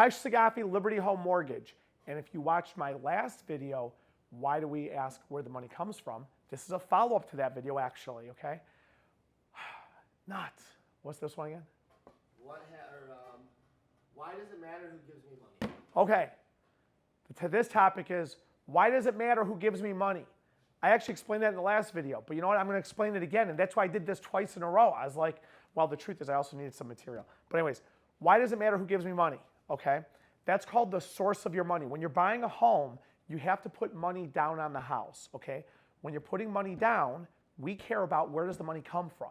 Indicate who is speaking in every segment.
Speaker 1: Khash Saghafi, Liberty Home Mortgage. And if you watched my last video, why do we ask where the money comes from? This is a follow-up to that video, actually, okay? Not. What's this one again?
Speaker 2: Why does it matter who gives me money?
Speaker 1: Okay. This topic is, why does it matter who gives me money? I actually explained that in the last video, but you know what? I'm going to explain it again, and that's why I did this twice in a row. I was like, well, the truth is I also needed some material. But anyways, why does it matter who gives me money? Okay? That's called the source of your money. When you're buying a home, you have to put money down on the house, okay? When you're putting money down, we care about where does the money come from.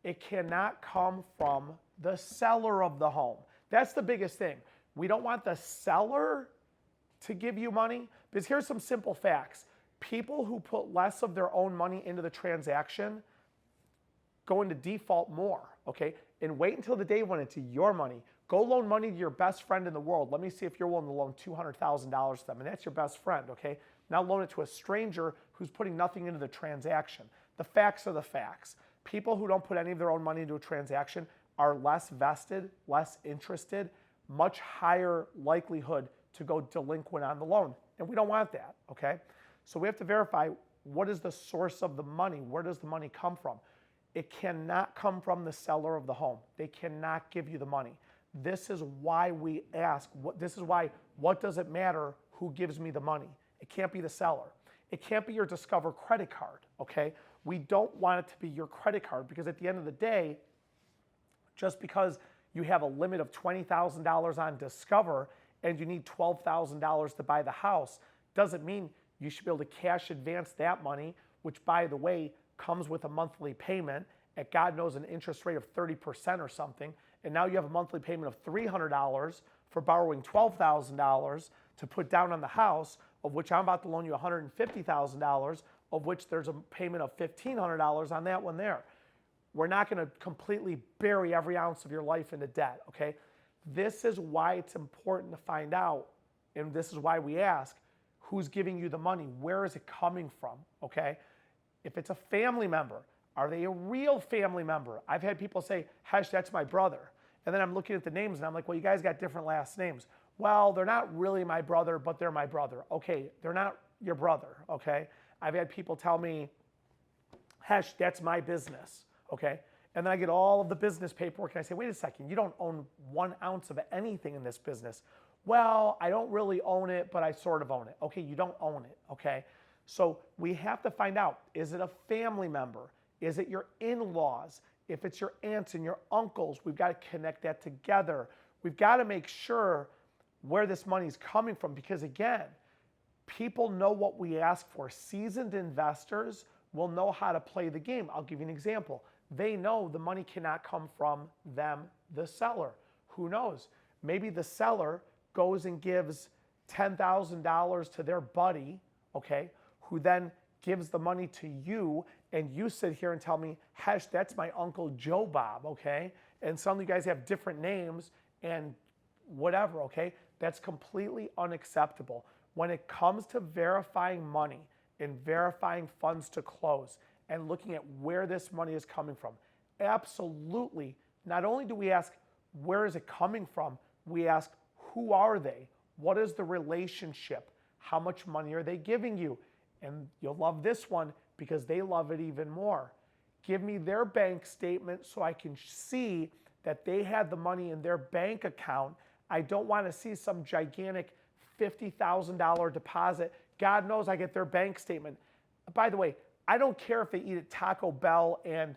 Speaker 1: It cannot come from the seller of the home. That's the biggest thing. We don't want the seller to give you money, because here's some simple facts. People who put less of their own money into the transaction go into default more, okay? And wait until the day when it's your money. Go loan money to your best friend in the world. Let me see if you're willing to loan $200,000 to them, and that's your best friend, okay? Now loan it to a stranger who's putting nothing into the transaction. The facts are the facts. People who don't put any of their own money into a transaction are less vested, less interested, much higher likelihood to go delinquent on the loan. And we don't want that, okay? So we have to verify, what is the source of the money? Where does the money come from? It cannot come from the seller of the home. They cannot give you the money. This is why we ask, this is why, what does it matter who gives me the money? It can't be the seller. It can't be your Discover credit card, okay? We don't want it to be your credit card, because at the end of the day, just because you have a limit of $20,000 on Discover and you need $12,000 to buy the house, doesn't mean you should be able to cash advance that money, which, by the way, comes with a monthly payment at, God knows, an interest rate of 30% or something, and now you have a monthly payment of $300 for borrowing $12,000 to put down on the house, of which I'm about to loan you $150,000, of which there's a payment of $1,500 on that one there. We're not going to completely bury every ounce of your life into debt, okay? This is why it's important to find out, and this is why we ask, who's giving you the money? Where is it coming from, okay? If it's a family member, are they a real family member? I've had people say, Khash, that's my brother. And then I'm looking at the names and I'm like, well, you guys got different last names. Well, they're not really my brother, but they're my brother. Okay, they're not your brother, okay? I've had people tell me, Khash, that's my business, okay? And then I get all of the business paperwork and I say, wait a second, you don't own 1 ounce of anything in this business. Well, I don't really own it, but I sort of own it. Okay, you don't own it, okay? So we have to find out, is it a family member? Is it your in-laws? If it's your aunts and your uncles, we've got to connect that together. We've got to make sure where this money is coming from, because again, people know what we ask for. Seasoned investors will know how to play the game. I'll give you an example. They know the money cannot come from them, the seller. Who knows? Maybe the seller goes and gives $10,000 to their buddy, okay, who then gives the money to you, and you sit here and tell me, Khash, that's my Uncle Joe Bob, okay? And suddenly you guys have different names and whatever, okay? That's completely unacceptable. When it comes to verifying money and verifying funds to close and looking at where this money is coming from, absolutely, not only do we ask, where is it coming from, we ask, who are they? What is the relationship? How much money are they giving you? And you'll love this one because they love it even more. Give me their bank statement so I can see that they had the money in their bank account. I don't want to see some gigantic $50,000 deposit. God knows I get their bank statement. By the way, I don't care if they eat at Taco Bell and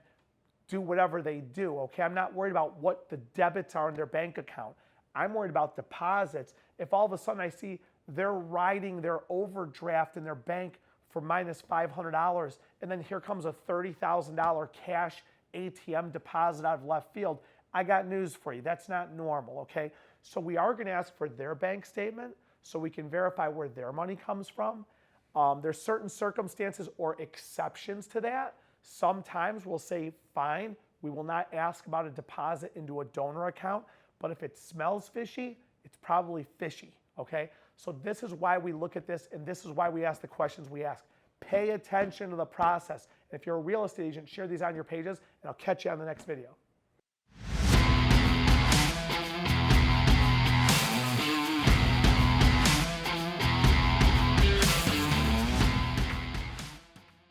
Speaker 1: do whatever they do, okay? I'm not worried about what the debits are in their bank account. I'm worried about deposits. If all of a sudden I see they're riding their overdraft in their bank for minus $500, and then here comes a $30,000 cash ATM deposit out of left field, I got news for you. That's not normal, okay? So we are going to ask for their bank statement so we can verify where their money comes from. There's certain circumstances or exceptions to that. Sometimes we'll say, fine, we will not ask about a deposit into a donor account, but if it smells fishy, it's probably fishy, okay? So this is why we look at this, and this is why we ask the questions we ask. Pay attention to the process. And if you're a real estate agent, share these on your pages, and I'll catch you on the next video.